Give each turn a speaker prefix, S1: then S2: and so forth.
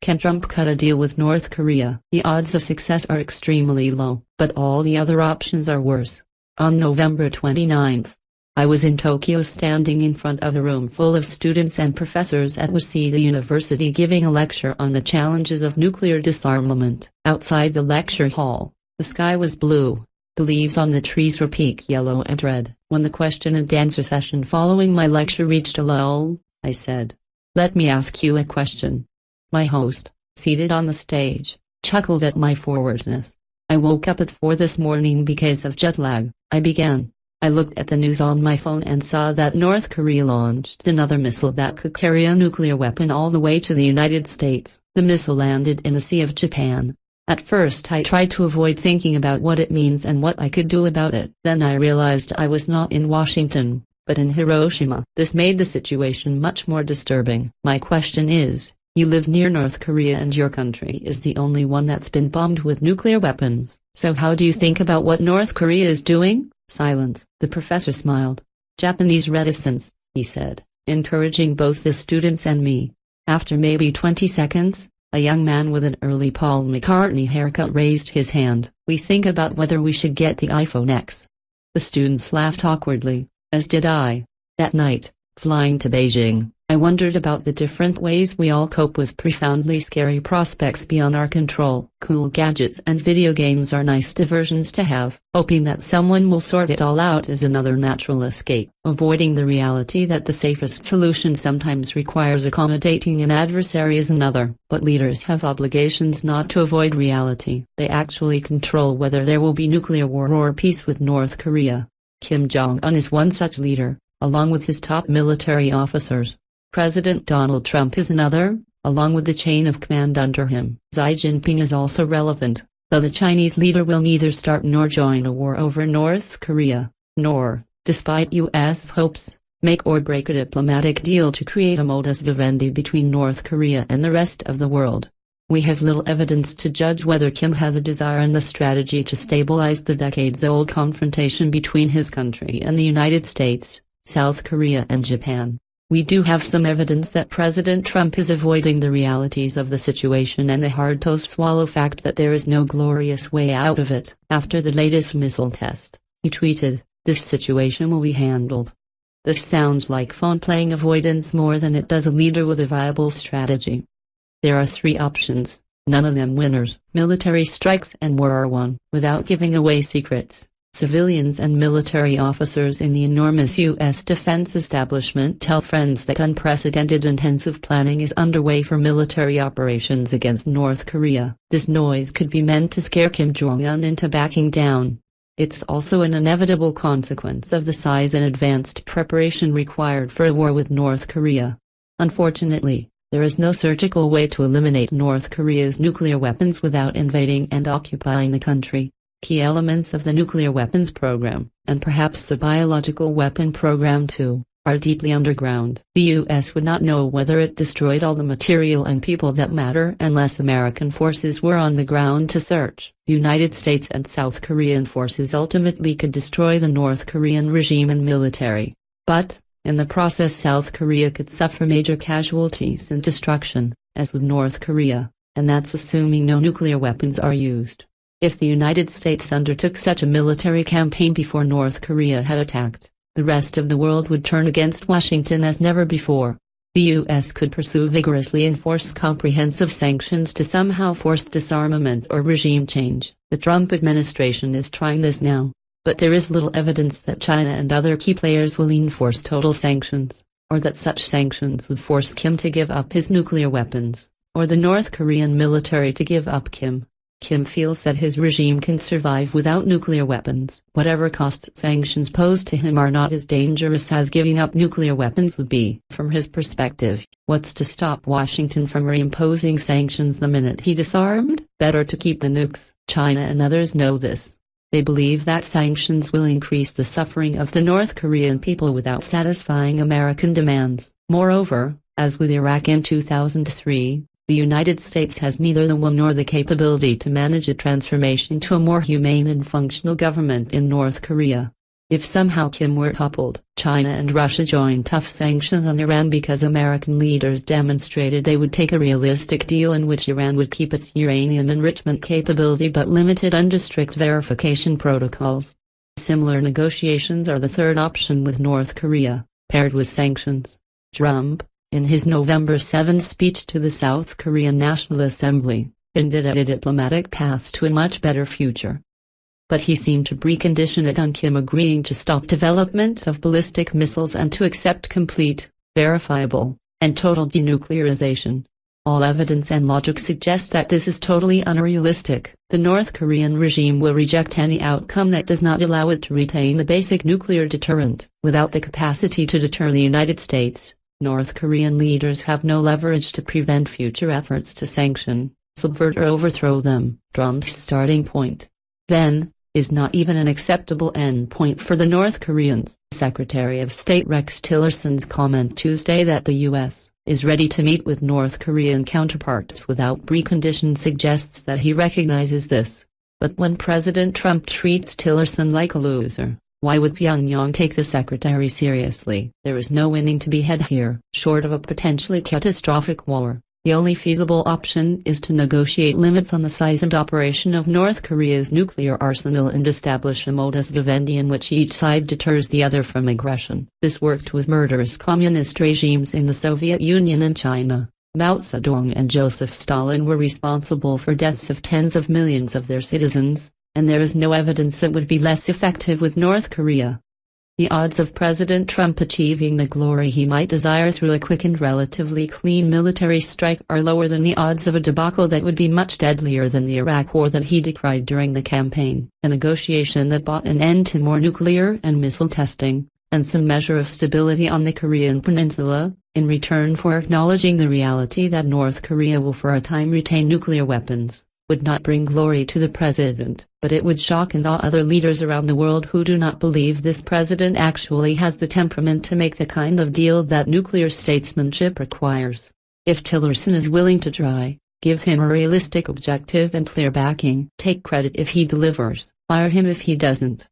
S1: Can Trump cut a deal with North Korea? The odds of success are extremely low, but all the other options are worse. On November 29, I was in Tokyo standing in front of a room full of students and professors at Waseda University giving a lecture on the challenges of nuclear disarmament. Outside the lecture hall, the sky was blue. The leaves on the trees were pink yellow and red. When the question and answer session following my lecture reached a lull, I said, "Let me ask you a question." My host, seated on the stage, chuckled at my forwardness. "I woke up at 4 this morning because of jet lag," I began. "I looked at the news on my phone and saw that North Korea launched another missile that could carry a nuclear weapon all the way to the United States. The missile landed in the Sea of Japan. At first I tried to avoid thinking about what it means and what I could do about it. Then I realized I was not in Washington, but in Hiroshima. This made the situation much more disturbing. My question is, you live near North Korea and your country is the only one that's been bombed with nuclear weapons. So how do you think about what North Korea is doing?" Silence. The professor smiled. "Japanese reticence," he said, encouraging both the students and me. After maybe 20 seconds, a young man with an early Paul McCartney haircut raised his hand. "We think about whether we should get the iPhone X." The students laughed awkwardly, as did I. That night, flying to Beijing, I wondered about the different ways we all cope with profoundly scary prospects beyond our control. Cool gadgets and video games are nice diversions to have. Hoping that someone will sort it all out is another natural escape. Avoiding the reality that the safest solution sometimes requires accommodating an adversary is another. But leaders have obligations not to avoid reality. They actually control whether there will be nuclear war or peace with North Korea. Kim Jong-un is one such leader, along with his top military officers. President Donald Trump is another, along with the chain of command under him. Xi Jinping is also relevant, though the Chinese leader will neither start nor join a war over North Korea, nor, despite U.S. hopes, make or break a diplomatic deal to create a modus vivendi between North Korea and the rest of the world. We have little evidence to judge whether Kim has a desire and a strategy to stabilize the decades-old confrontation between his country and the United States, South Korea and Japan. We do have some evidence that President Trump is avoiding the realities of the situation and the hard-to-swallow fact that there is no glorious way out of it. After the latest missile test, he tweeted, "This situation will be handled." This sounds like phone-playing avoidance more than it does a leader with a viable strategy. There are 3 options, none of them winners. Military strikes and war are won. Without giving away secrets, civilians and military officers in the enormous U.S. defense establishment tell friends that unprecedented intensive planning is underway for military operations against North Korea. This noise could be meant to scare Kim Jong-un into backing down. It's also an inevitable consequence of the size and advanced preparation required for a war with North Korea. Unfortunately, there is no surgical way to eliminate North Korea's nuclear weapons without invading and occupying the country. Key elements of the nuclear weapons program, and perhaps the biological weapon program too, are deeply underground. The U.S. would not know whether it destroyed all the material and people that matter unless American forces were on the ground to search. United States and South Korean forces ultimately could destroy the North Korean regime and military. But, in the process South Korea could suffer major casualties and destruction, as with North Korea, and that's assuming no nuclear weapons are used. If the United States undertook such a military campaign before North Korea had attacked, the rest of the world would turn against Washington as never before. The U.S. could pursue vigorously and force comprehensive sanctions to somehow force disarmament or regime change. The Trump administration is trying this now, but there is little evidence that China and other key players will enforce total sanctions, or that such sanctions would force Kim to give up his nuclear weapons, or the North Korean military to give up Kim. Kim feels that his regime can survive without nuclear weapons. Whatever costs sanctions posed to him are not as dangerous as giving up nuclear weapons would be. From his perspective, what's to stop Washington from reimposing sanctions the minute he disarmed? Better to keep the nukes. China and others know this. They believe that sanctions will increase the suffering of the North Korean people without satisfying American demands. Moreover, as with Iraq in 2003, the United States has neither the will nor the capability to manage a transformation to a more humane and functional government in North Korea. If somehow Kim were toppled, China and Russia joined tough sanctions on Iran because American leaders demonstrated they would take a realistic deal in which Iran would keep its uranium enrichment capability but limited under strict verification protocols. Similar negotiations are the third option with North Korea, paired with sanctions. Trump, in his November 7 speech to the South Korean National Assembly, hinted at a diplomatic path to a much better future. But he seemed to precondition it on Kim agreeing to stop development of ballistic missiles and to accept complete, verifiable, and total denuclearization. All evidence and logic suggest that this is totally unrealistic. The North Korean regime will reject any outcome that does not allow it to retain a basic nuclear deterrent. Without the capacity to deter the United States, North Korean leaders have no leverage to prevent future efforts to sanction, subvert or overthrow them. Trump's starting point, then, is not even an acceptable endpoint for the North Koreans. Secretary of State Rex Tillerson's comment Tuesday that the U.S. is ready to meet with North Korean counterparts without preconditions suggests that he recognizes this. But when President Trump treats Tillerson like a loser, why would Pyongyang take the secretary seriously? There is no winning to be had here. Short of a potentially catastrophic war, the only feasible option is to negotiate limits on the size and operation of North Korea's nuclear arsenal and establish a modus vivendi in which each side deters the other from aggression. This worked with murderous communist regimes in the Soviet Union and China. Mao Zedong and Joseph Stalin were responsible for deaths of tens of millions of their citizens, and there is no evidence it would be less effective with North Korea. The odds of President Trump achieving the glory he might desire through a quick and relatively clean military strike are lower than the odds of a debacle that would be much deadlier than the Iraq war that he decried during the campaign. A negotiation that brought an end to more nuclear and missile testing, and some measure of stability on the Korean peninsula, in return for acknowledging the reality that North Korea will for a time retain nuclear weapons, would not bring glory to the president, but it would shock and awe other leaders around the world who do not believe this president actually has the temperament to make the kind of deal that nuclear statesmanship requires. If Tillerson is willing to try, give him a realistic objective and clear backing. Take credit if he delivers, fire him if he doesn't.